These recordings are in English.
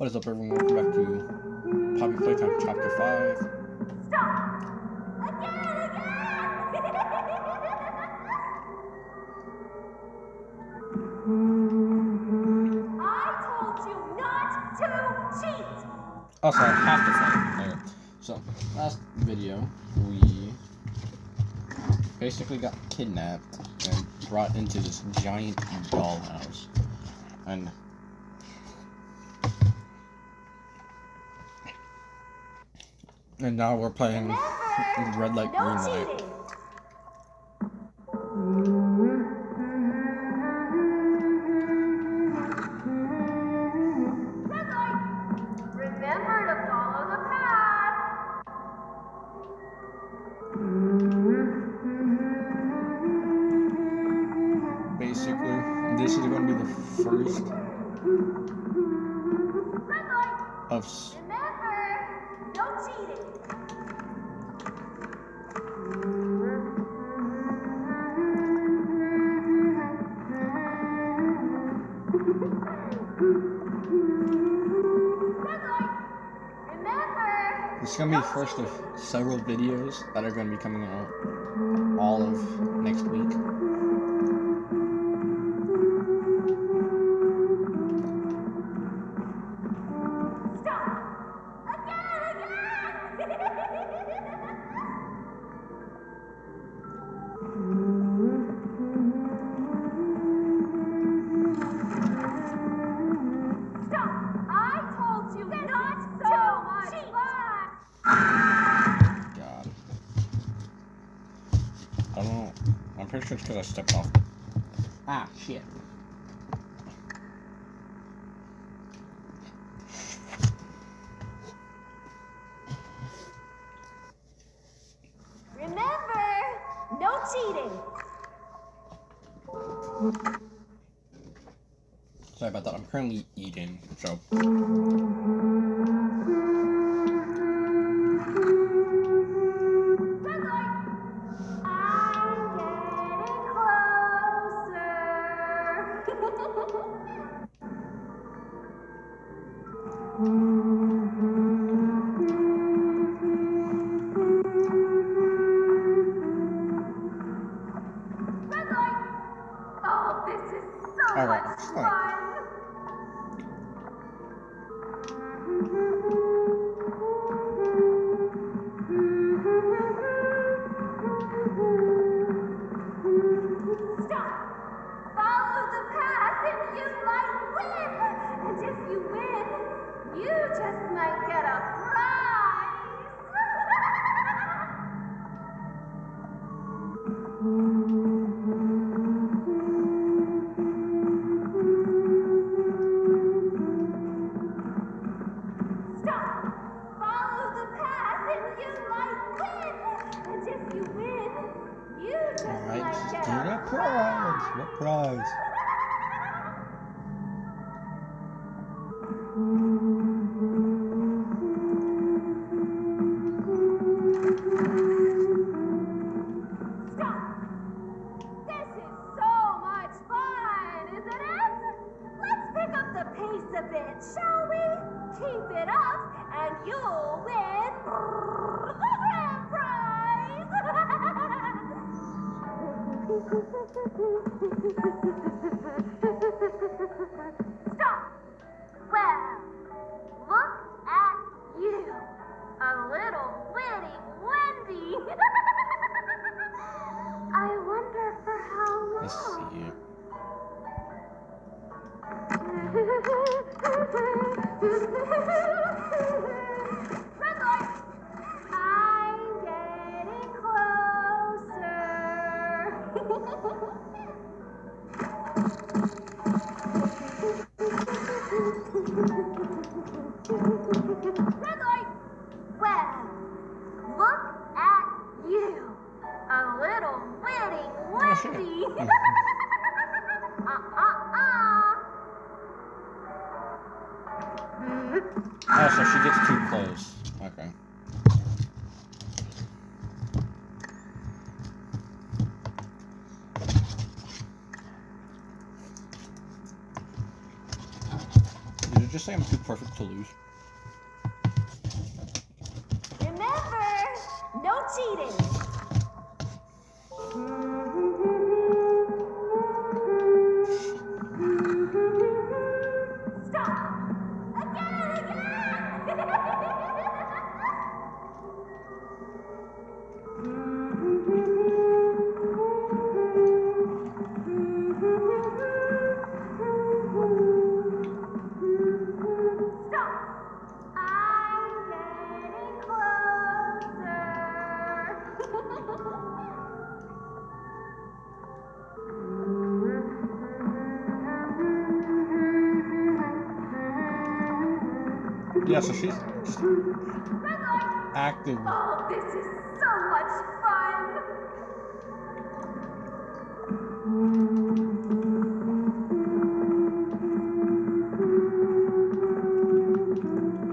What is up, everyone? Welcome back to Poppy Playtime Chapter 5. Stop! Again! I told you not to cheat! Also, I have to fight. Okay. So, last video, we basically got kidnapped and brought into this giant dollhouse. And now we're playing red light, green light. Red light! Remember to follow the path! Basically, this is going to be the first Red light! of... Remember, no cheating! Red light! Remember! This is going to be the first of several videos that are going to be coming out all of next week. Stop! Again! Stop! I told you not to cheat! God. I don't know. I'm pretty sure it's because I stepped off. Ah, shit. Remember, no cheating! Sorry about that. I'm currently eating, so. Red light! I'm getting Red light! Oh, this is so Alright, much fine. fun! Stop! Follow the path and you might win! And if you win, you just might get a prize! Stop! Follow the path and you might win! And if you win, you just Alright, might just get get a prize. What prize? Stop! This is so much fun, isn't it? Let's pick up the pace a bit, shall we? Keep it up, and you'll win the grand prize! Stop! Well, look at you, a little witty Wendy. I wonder for how long. Let's see. Red light! I'm getting closer. Red light! Well, look at you, a little witty Wendy. Oh, so she gets too close. Okay. just say I'm too perfect to lose? Remember, no cheating. Stop! Again and again! Stop! I'm getting closer. Yeah, so she's Red light! active. Oh, this is so much fun!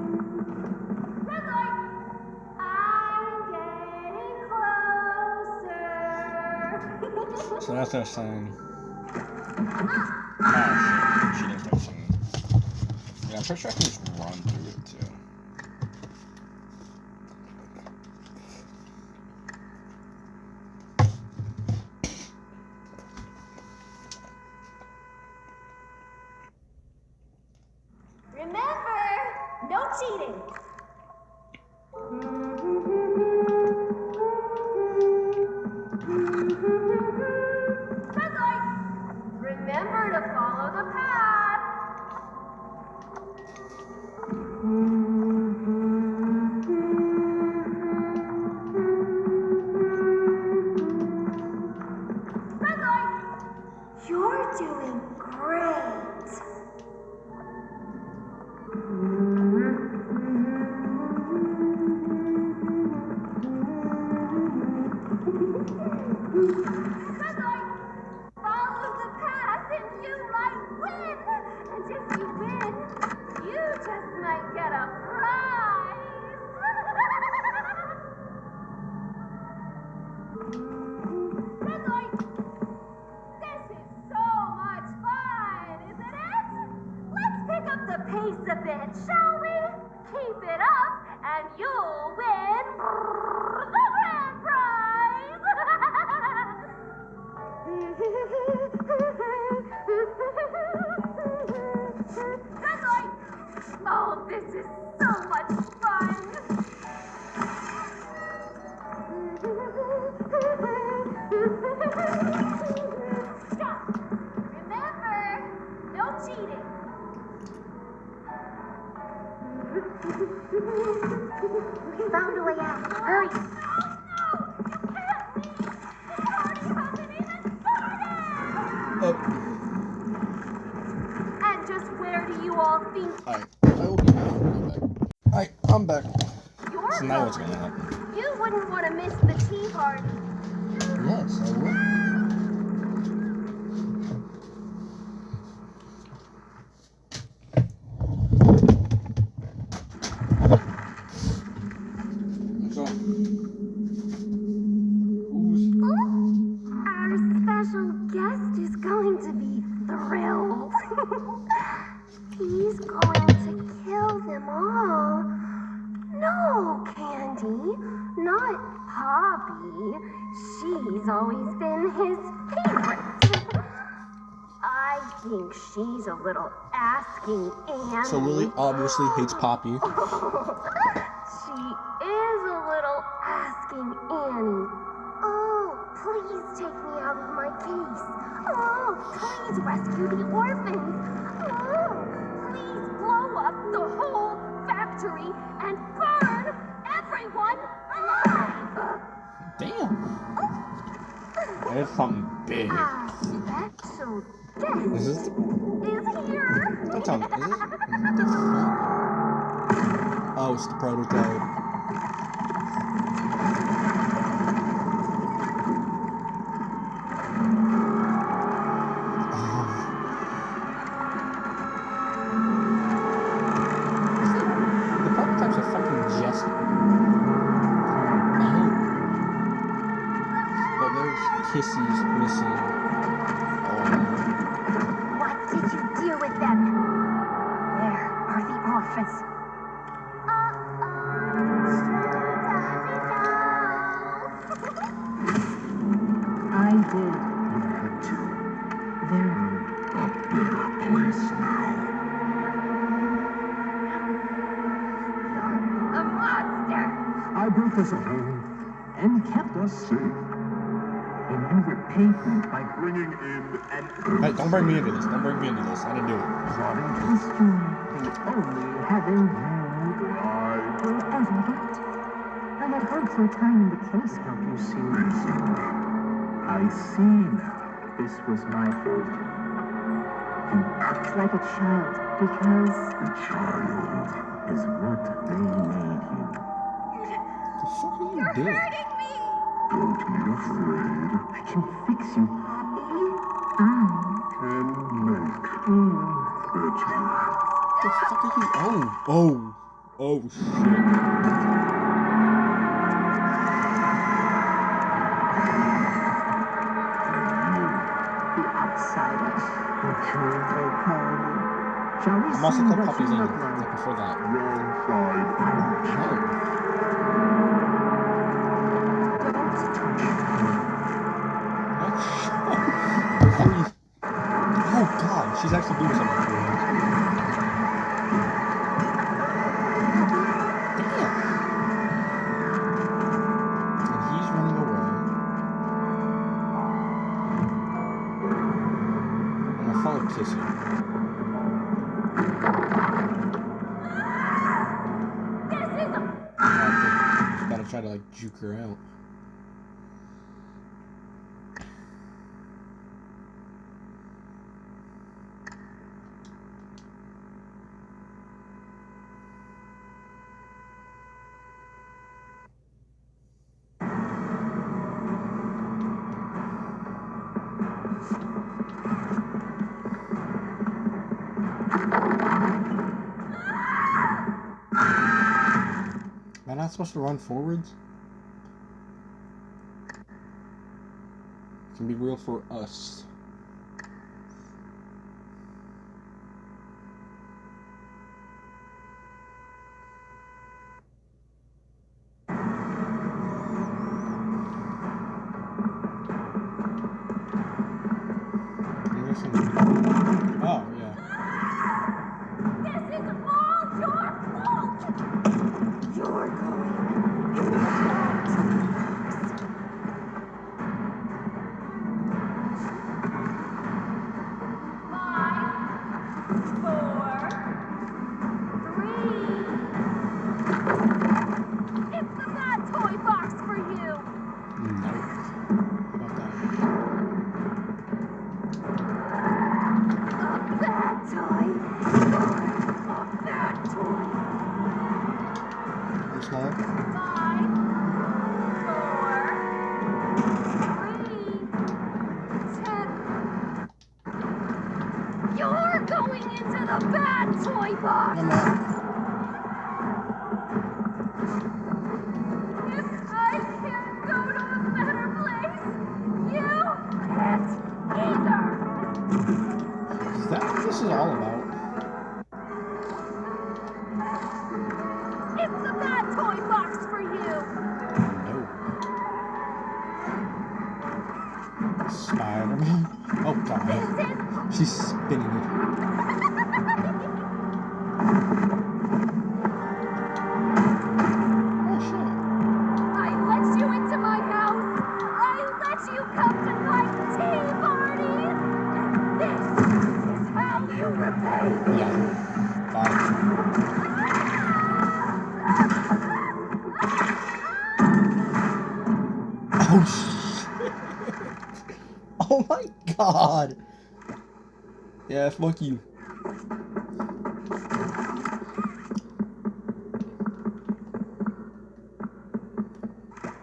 Red light! I'm getting closer. So that's her saying. Oh shit, she didn't start singing. Yeah, I'm pretty sure I can just run through it too. Remember, no cheating. Red light. Remember to follow the path. Red light. You're doing great. Red light. Follow the path and you might win. And if you win, you just might get a prize. Red light. This is so much fun, isn't it? Let's pick up the pace a bit, shall we? Keep it up and you'll win the grand prize. Red light! Oh, this is so much fun! Stop! Remember, no cheating! We found a way out. Hurry! No! You can't leave! The party hasn't even started! Oh, And just where do you all think alright. I will be back. Alright, I'm back. you're So now what's going? gonna happen? You wouldn't want to miss the tea party. Yes, I will. So, who's Our special guest is going to be thrilled. He's going to kill them all. No, Candy, not Poppy. She's always been his favorite. I think she's a little asking Annie. so Lily obviously hates Poppy. She is a little asking Annie. Oh, please take me out of my case. Oh, please rescue the orphans. Oh, please blow up the whole factory and burn everyone alive. Damn. There's something big. Our special guest Is this? is here. Don't tell me. Is this? What the fuck? Oh, it's the prototype. The prototypes are fucking just. But there's Kissy's missing. Oh. What did you do with them? Where are friends. I did. We had to. There. A better place now. A monster! I built us a home and kept us safe. And you repaid me by bringing in an Hey, don't bring me into this. Don't bring me into this. I didn't do it. plotting to Destroy the only heaven right. will ever get. I had hoped your time in the case, don't you see? I see now. This was my fault. You act Like a child, because a child. is what they made you. The fuck are you You're doing? hurting me! Don't be afraid. I can fix you. Can make better. The fuck are you? Oh shit. The outsider. They call me. Shall we I'm also see called what Puppy you Zane. look like? Like before that. Wrong side. Oh god, she's actually doing something to her. Damn. And he's running away. I'm gonna follow Kissy. Just gotta try to like juke her out. Am I not supposed to run forwards? It can be real for us. I'm guessing. Oh, yeah. This is all your fault! You're going in the It's the bad toy box for you! No. About that. A bad toy! A bad toy! I'm smaller. 5, 4, 3, 2. You're going into the bad toy box! I'm not. If I can't go to a better place, you can't either! Is that what this is all about? It's the bad toy box for you! No. Spider-Man. Oh god. This She's spinning it. Oh shit. I let you into my house! I let you come to my tea party! This is how you repay me! Yeah. Bye. Oh shit. Oh my god. Yeah, fuck you.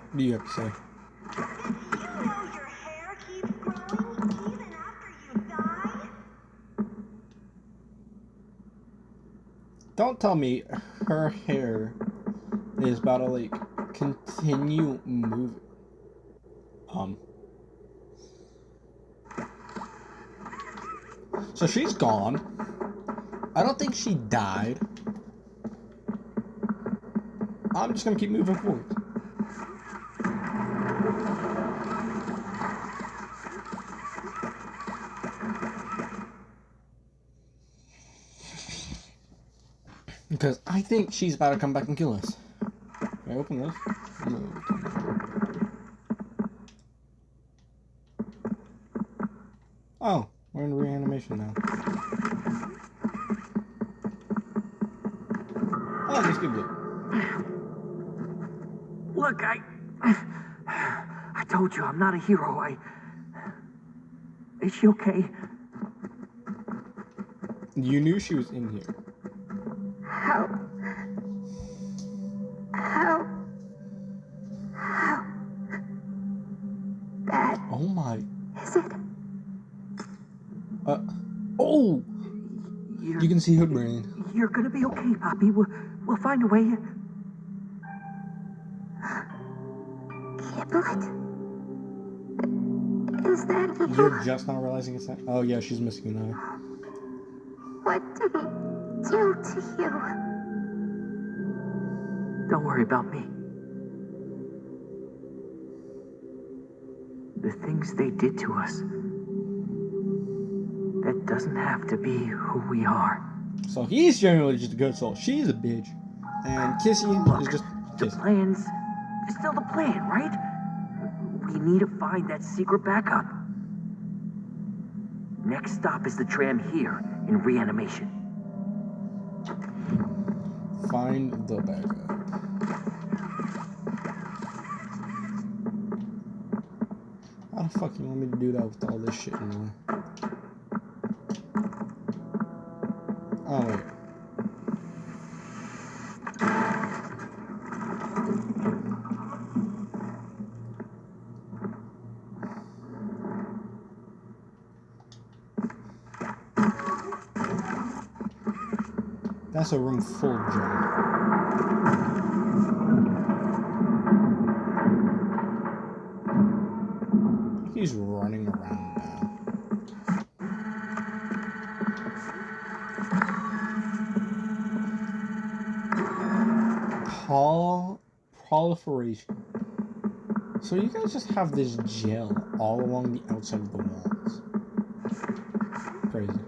What do you have to say? You know your hair keeps growing even after you die? Don't tell me her hair is about to like continue moving. So she's gone. I don't think she died. I'm just gonna keep moving forward. Because I think she's about to come back and kill us. Can I open this? No. Oh, we're in reanimation now. Oh, just give it. Look, I told you I'm not a hero. Is she okay? You knew she was in here. Help. Help. How bad Oh my. is it? Oh! You're, You can see her brain. You're gonna be okay, Poppy. We'll find a way. Kiblet? Is that you? You're just not realizing it's that? Oh yeah, she's missing an eye. What did he do to you? Don't worry about me. The things they did to us. That doesn't have to be who we are. So he's generally just a good soul. She's a bitch. And Kissy is just The Kissy. plan's still the plan, right? We need to find that secret backup. Next stop is the tram here in reanimation. Find the backup. How the fuck you want me to do that with all this shit in the way? Oh wait. That's a room full of junk. He's running around now. Proliferation. So you guys just have this gel all along the outside of the walls. Crazy.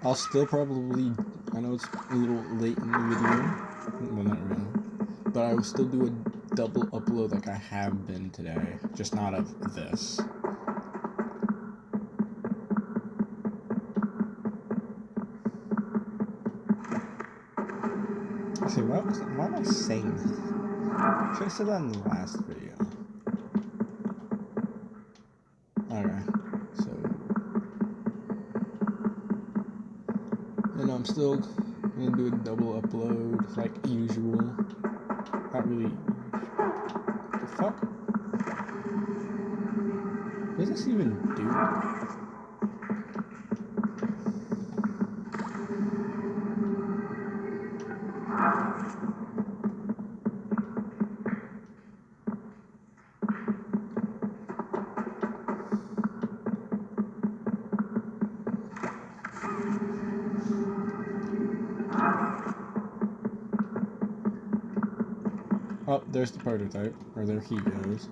I'll still probably, I know it's a little late in the video, well not really, but I will still do a double upload like I have been today, just not of this. See, why am I saying this? Should I said that in the last video? Okay, so... And I'm still gonna do a double upload like usual. Not really. The fuck? What does this even do? Oh, there's the prototype. Or there he goes.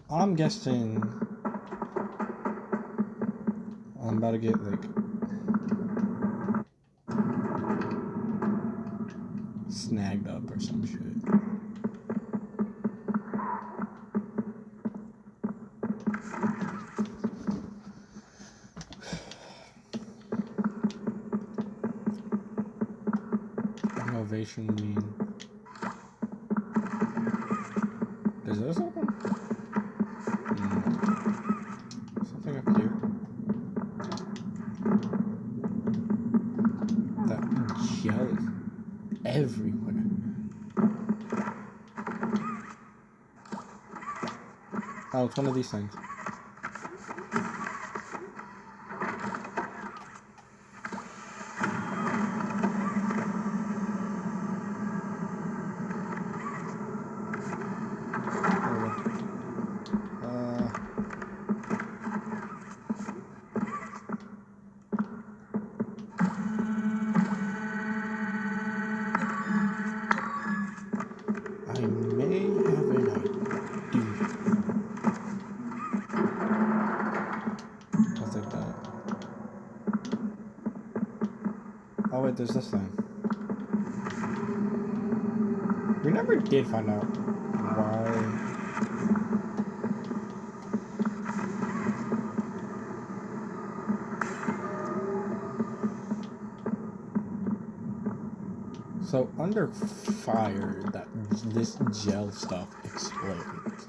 I'm guessing I'm about to get like snagged up or some shit. Innovation mean. Is this open? No. Something up here. That gel is everywhere. Oh, it's one of these things. I may have an idea. I'll take that. Oh wait, there's this thing. We never did find out why. So under fire, this gel stuff explodes.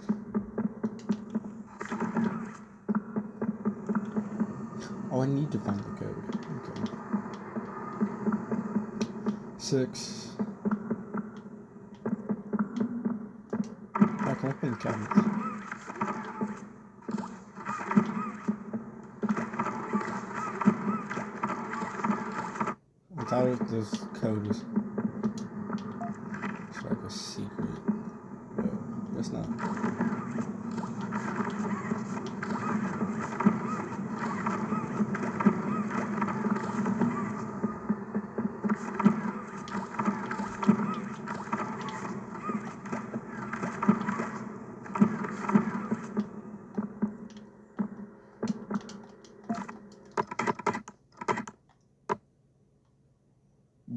Oh, I need to find the code. Okay. 6. I can open the cabinets. I thought this code was like a secret. No, it's not.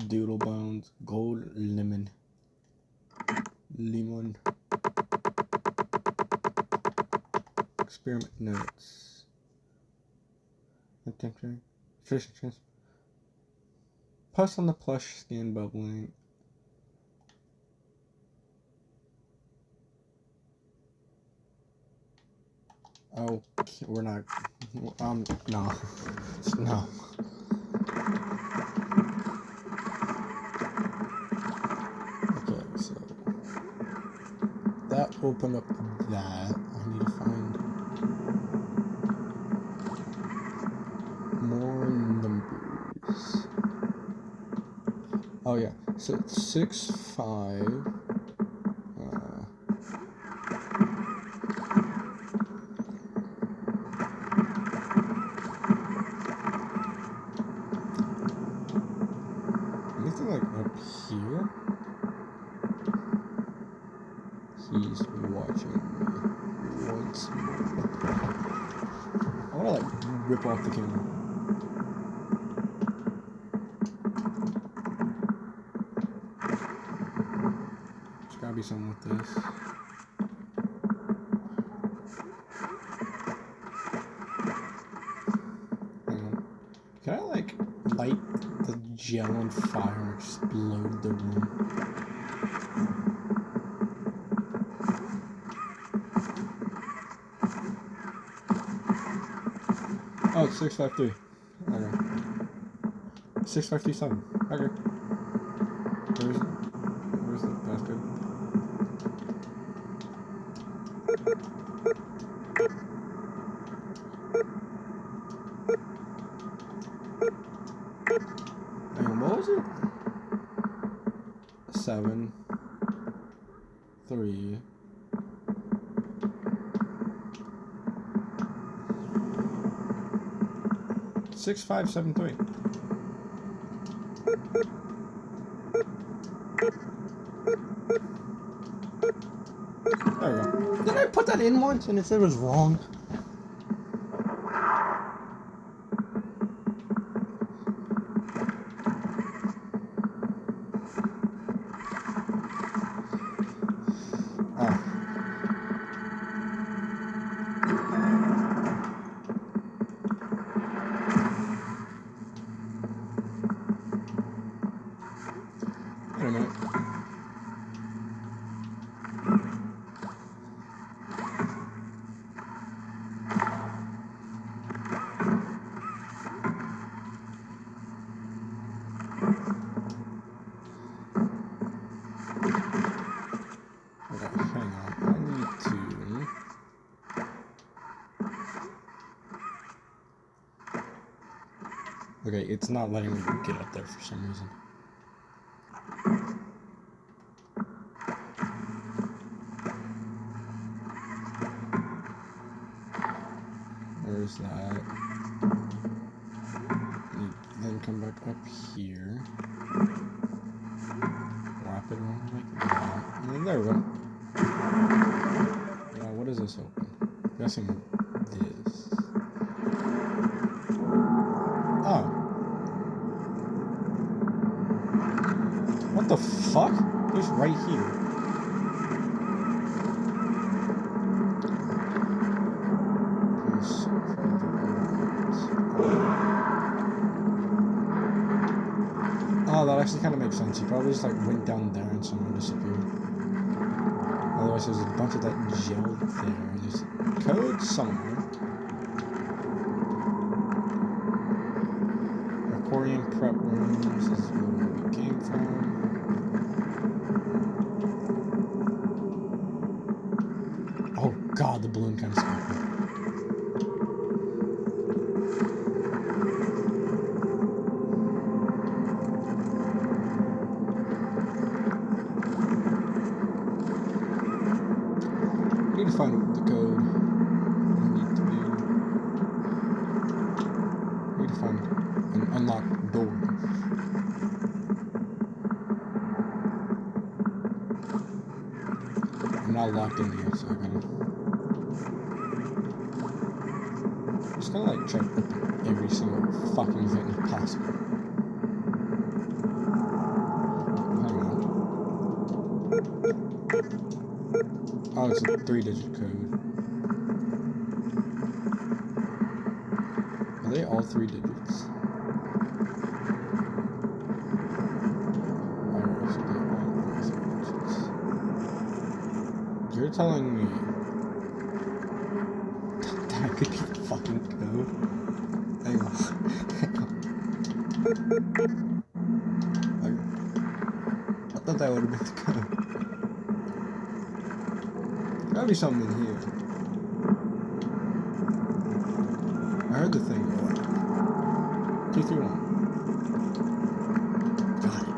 Doodle bones, gold lemon. Experiment notes. Attention. Pus on the plush skin bubbling. Oh, we're not. No. No. Okay, so that opened up that. I need to find more numbers. Oh yeah, so 6, 5. Anything like up here? He's watching me once more. I wanna like rip off the camera. There's gotta be something with this. Hang on. Can I like light the gel on fire and explode the room? Oh, it's 653. Okay. 657. Okay. Where is it? Where's the bastard? Hang on, what was it? 7, 3. 6573. There we go. Did I put that in once and it said it was wrong? Oh. Wait a minute. Okay, it's not letting me get up there for some reason. Where's that? Then come back up here. Wrap it around like that. And then there we go. Now, what is this open? I'm guessing this. Oh. What the fuck? It's right here. Oh, that actually kind of makes sense. He probably just like went down there and somehow disappeared. Otherwise, there's a bunch of that gel there. There's code somewhere. Aquarium prep rooms. This is where we came from. Oh god, the balloon kind of scared me. I need to find the code. I need to find an unlocked door. I'm not locked in here, so I gotta just gotta like try to open every single fucking thing possible. Hang on. Oh, it's a 3-digit code. Are they all 3 digits? Alright, so they're all 3 digits. You're telling me that could be the fucking code? Hang on. I thought that would have been the code. Gotta be something in here. I heard the thing go like 2, 3, 1. Got it.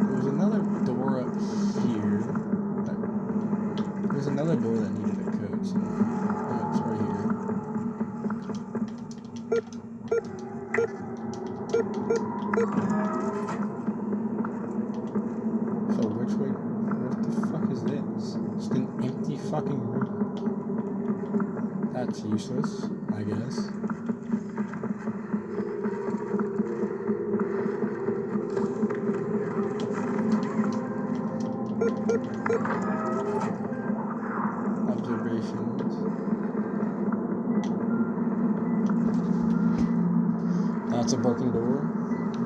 There's another door up here. There's another door that needed a code somewhere. Oh, it's right here. So which way? What the fuck is this? Just an empty fucking room. That's useless, I guess. Observations. That's a broken door.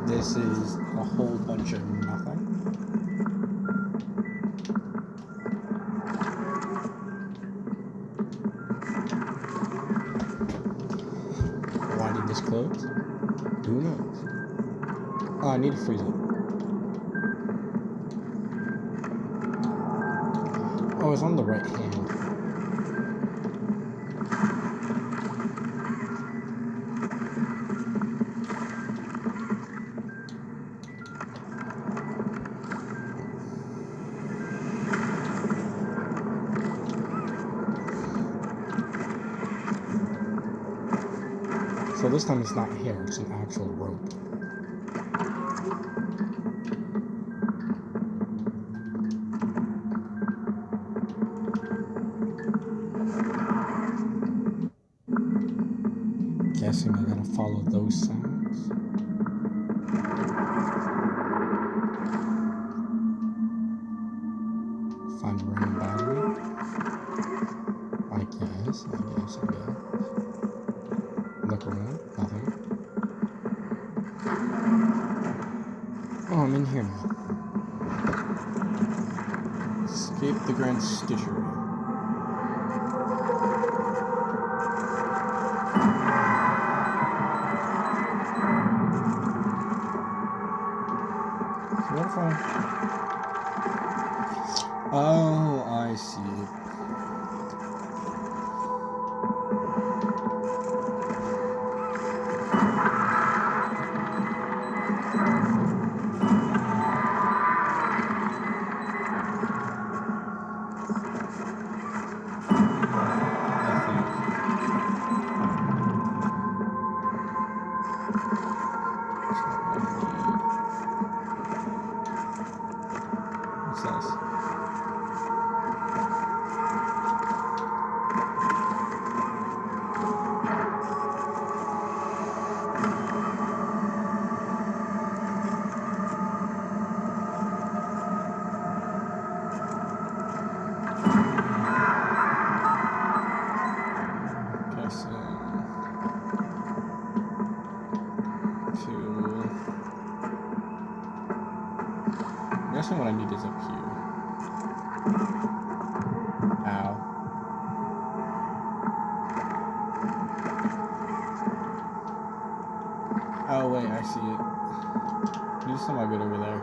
This is a whole bunch of nothing. Why did this close? Who knows? Oh, I need to freeze it. Oh, it's on the right hand. So this time it's not hair, it's an actual rope. Guessing I gotta follow those sounds. Find a random battery. I guess. Look around, nothing. Oh, I'm in here now. Escape the Grand Stitchery. So what if I... Oh, I see. What's this? I'm guessing what I need is up here. Ow. Oh wait, I see it. There's some good over there.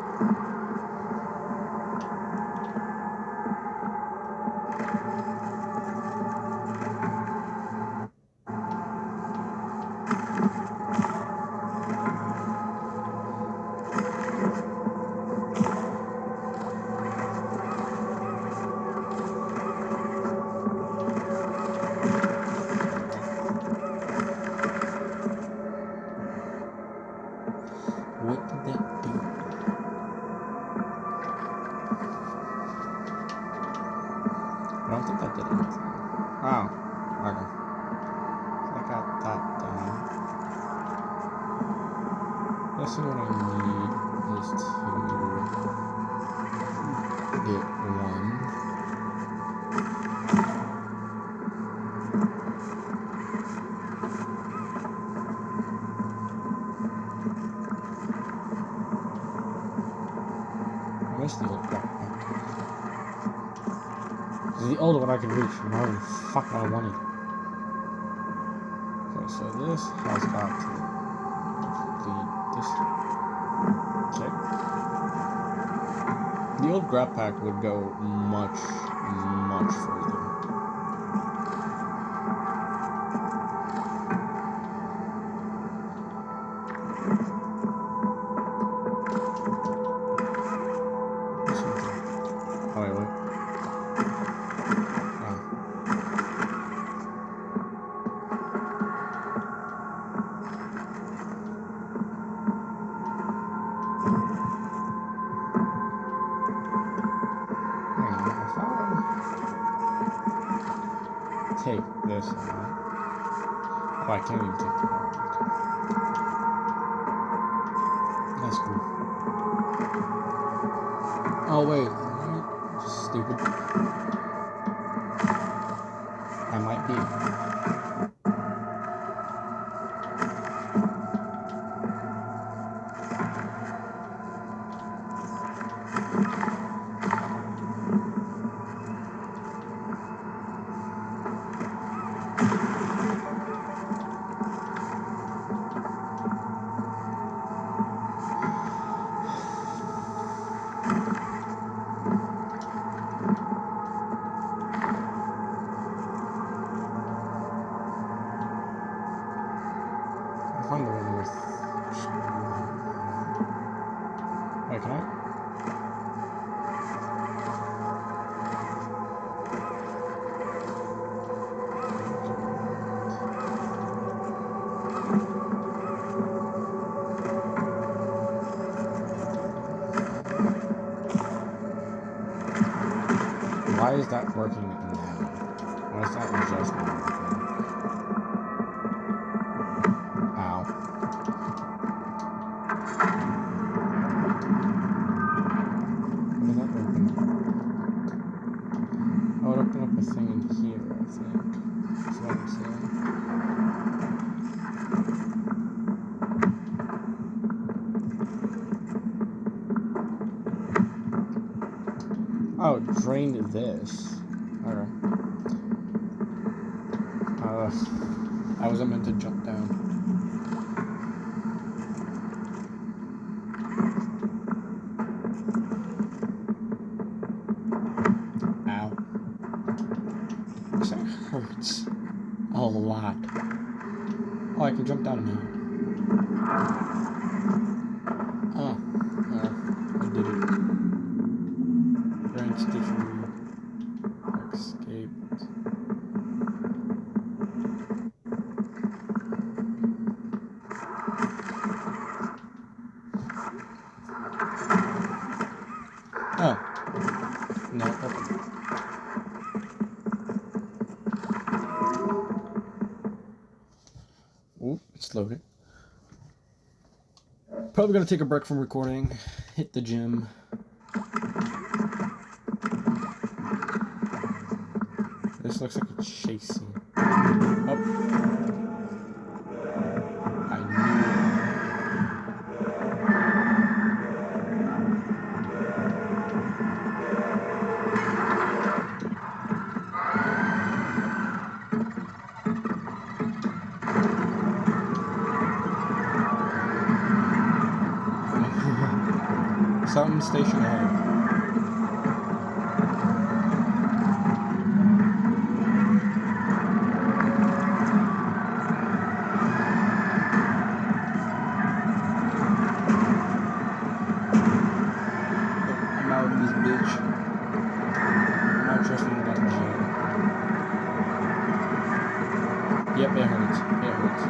What did that do? I don't think that did anything. Oh, okay. So I got that down. Guessing what I need is to get one. Where's the old backpack? This is the old one I can reach. No, fuck what I wanted. Okay, so this has got to complete this check. The old grab pack would go much further. Oh, wait, wait. Oh. Hang on, if I take this out. Oh, I can't even take that out. That's cool. Oh, wait. Stupid. I might be. Find the one with. Wait, can I? Why is that working now? Why is that just now working? Ow. What did that open up? Oh, it opened up a thing in here, I think. That's what I'm saying. Oh, it drained this. Alright. I wasn't meant to jump down. Ow. This hurts a lot. Oh, I can jump down now. Oh, I did it. Brain stiffly escaped. No, open. Oop, it's loaded. Probably gonna take a break from recording, hit the gym. This looks like a chase scene. Oh. I knew it. Something station ahead. I'm out of this bitch. I'm not trusting that gym. Yep, it hurts. It hurts.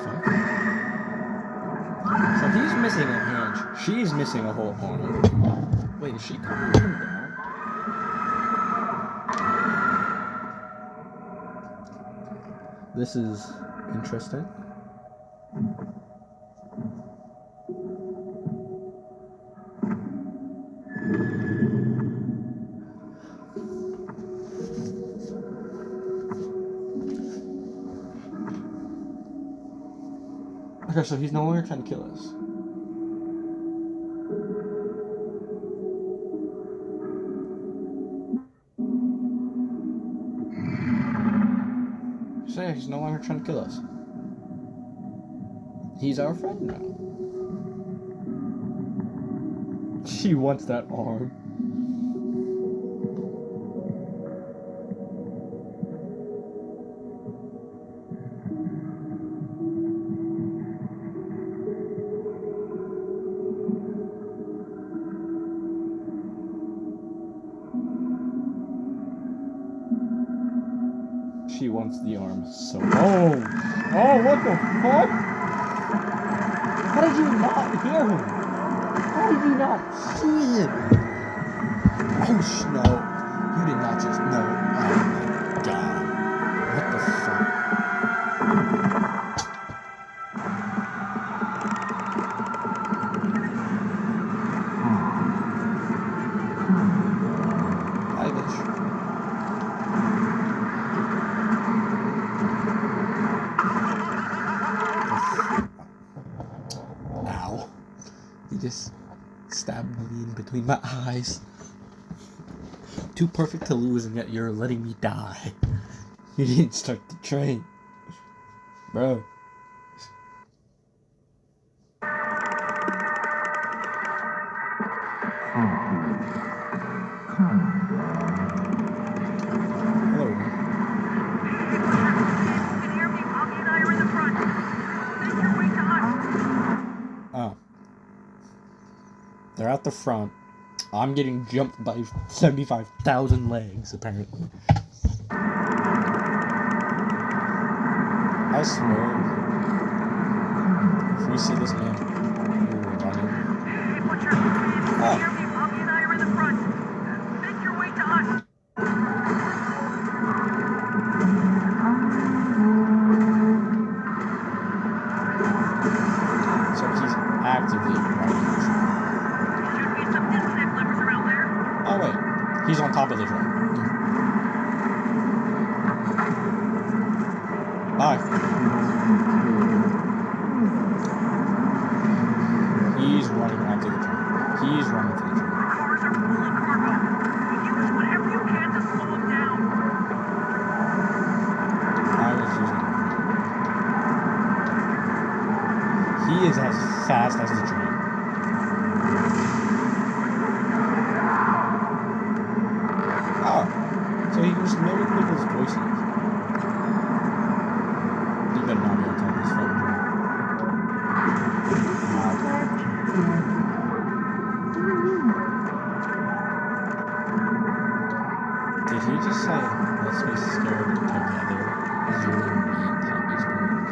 Fuck. So he's missing a hand. She's missing a whole arm. Wait, is she coming down? This is interesting. Okay, so he's no longer trying to kill us. So yeah, he's no longer trying to kill us. He's our friend now. She wants that arm. She wants the arm so. Oh, what the fuck? How did you not hear him? How did you not see him? Oh no! You did not just know. Oh my god! What the fuck? Hi, bitch. Ow. He just stabbed me in between my eyes. Too perfect to lose, and yet you're letting me die. You didn't start the train. Bro. Hello. Oh. They're at the front. I'm getting jumped by 75,000 legs, apparently. I swear, if we see this man running. Oh. So he's actively riding the train. Oh wait, he's on top of the train. Bye. He's running after the train. He's running for the train. Cars are pulling cargo. Use whatever you can to slow him down. I was using it. He is as fast as the train. Oh, so he can just mimic people's voices. You better not be on top of this fucking train. Did he just say, let's be scared together? You and me and Tommy's boys.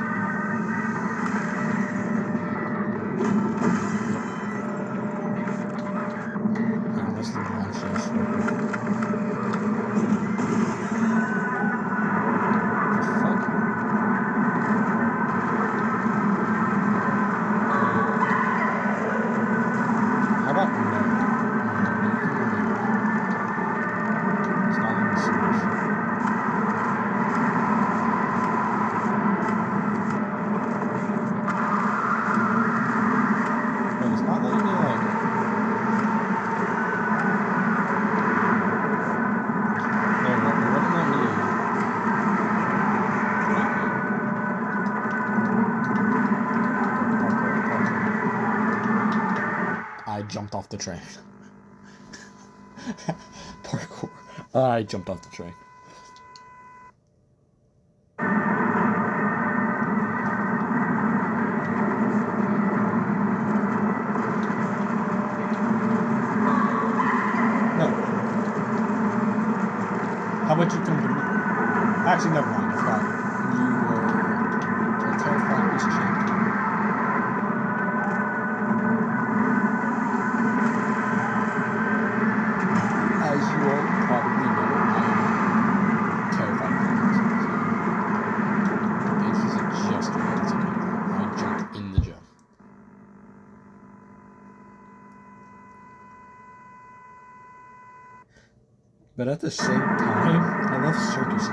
jumped off the train. Parkour. I jumped off the train. No. How about you come to me? Actually, never mind. I forgot. You were a terrifying piece of shit. As you all probably know, I'm terrified of planes. And he's a jester. That's a good one. I jumped in the jump. But at the same time, I love circuses.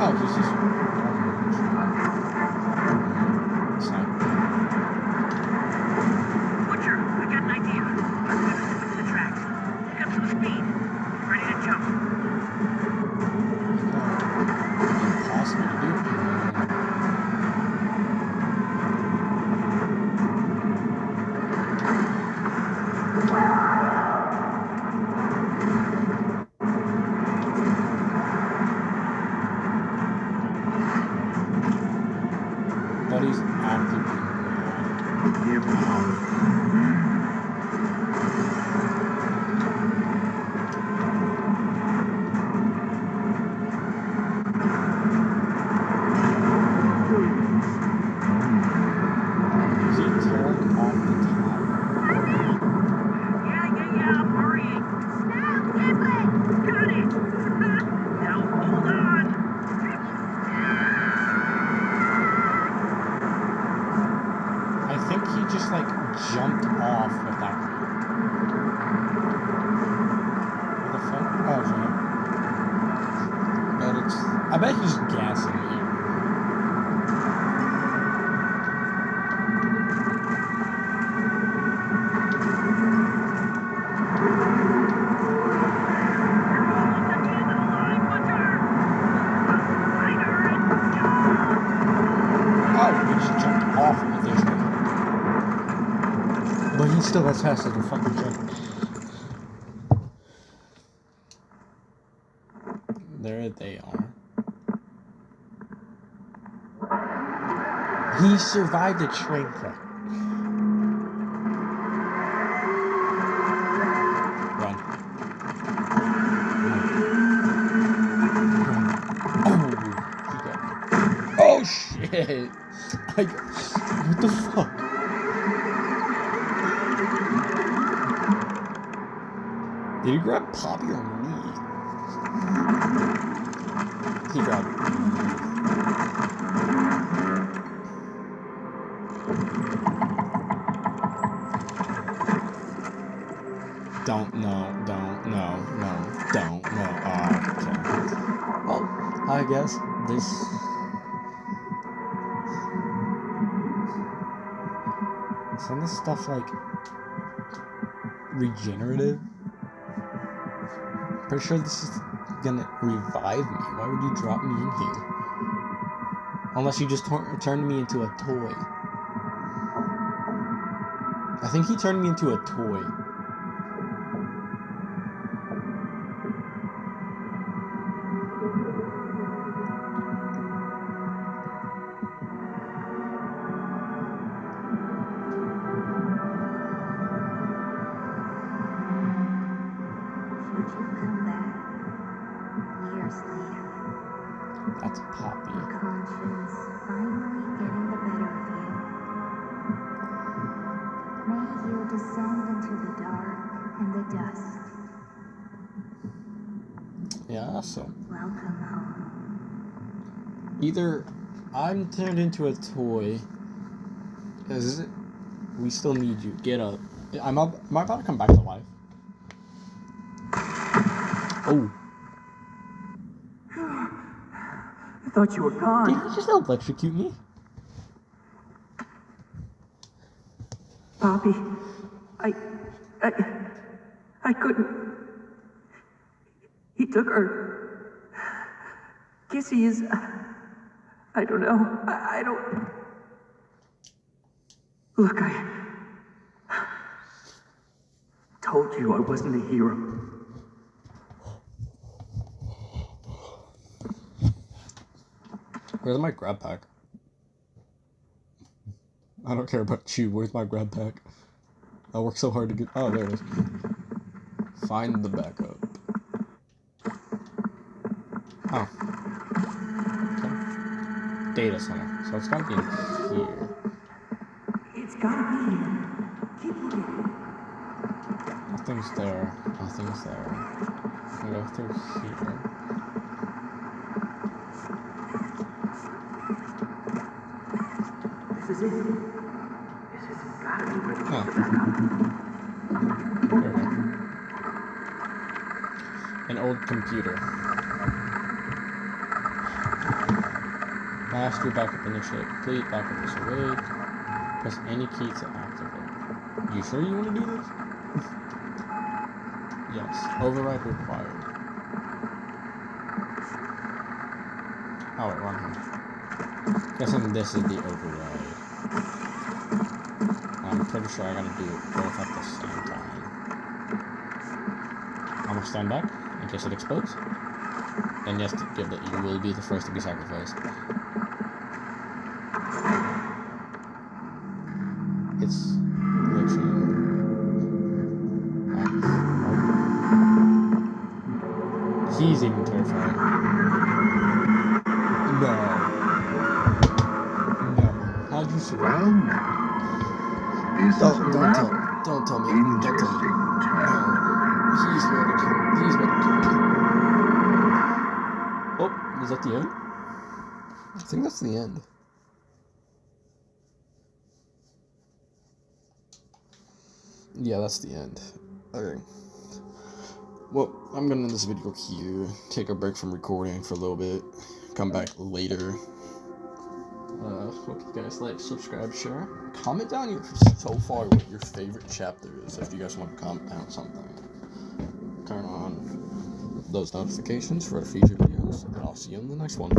Oh, he's just... Butcher, I got an idea. I'm gonna zip into the tracks. Pick up some speed. Ready to jump. Impossible to do. But he's actively mad. Give up. Is he tearing off the top? Yeah, I'm hurrying. Snap, Gimlet! Got it. Now hold on. I think he just like jumped off without me. What the fuck? Oh, yeah. But it's... I bet he's gassing me. Oh, he just jumped off of the train. But he still has fast as a fucking train. There they are. He survived a train crash. Run. Oh shit! What the fuck? Did he grab Poppy or me? He grabbed me. Don't know. Okay. Well, I guess this... Isn't this stuff like regenerative? Pretty sure this is gonna revive me. Why would you drop me in here? Unless you just turned me into a toy. I think he turned me into a toy. Should you come back years later, That's Poppy. conscience finally getting the better of you, may you descend into the dark and the dust. Yeah, so Welcome home. either I'm turned into a toy, because we still need you. Get up. Am I about to come back to life? Oh, I thought you were gone. did he just electrocute me? Poppy, I couldn't. He took her. Kissy is. I don't know. I don't. Look, I told you I wasn't a hero. Where's my grab pack? I don't care about you. Where's my grab pack? I worked so hard to get. Oh, there it is. Find the backup. Oh. Okay. Data center. So it's gotta be in here. It's gotta be here. Keep looking. Nothing's there. Nothing's there. I can go through here. This is it. This has gotta be where the Oh. backup. There we go. An old computer. Master backup initiate complete. Backup is awake. Press any key to activate. You sure you want to do this? Yes. Override required. Oh, wait, wrong one. Guessing this is the override. I'm pretty sure I gotta do it both at the same time. I'm gonna stand back in case it explodes. And yes, Giblet, you will be the first to be sacrificed. It's glitching. He's even terrifying. No. No. How'd you survive? Well, this is a Don't rather tell me. Don't tell me. interesting turn. He's ready to kill me. He's ready to kill me. Oh, is that the end? I think that's the end. Yeah, that's the end. Okay. Well, I'm gonna end this video here. Take a break from recording for a little bit. Come back later. Hope you guys like, subscribe, share. Comment down so far what your favorite chapter is. If you guys want to comment down something. Turn on those notifications for future videos. And I'll see you in the next one.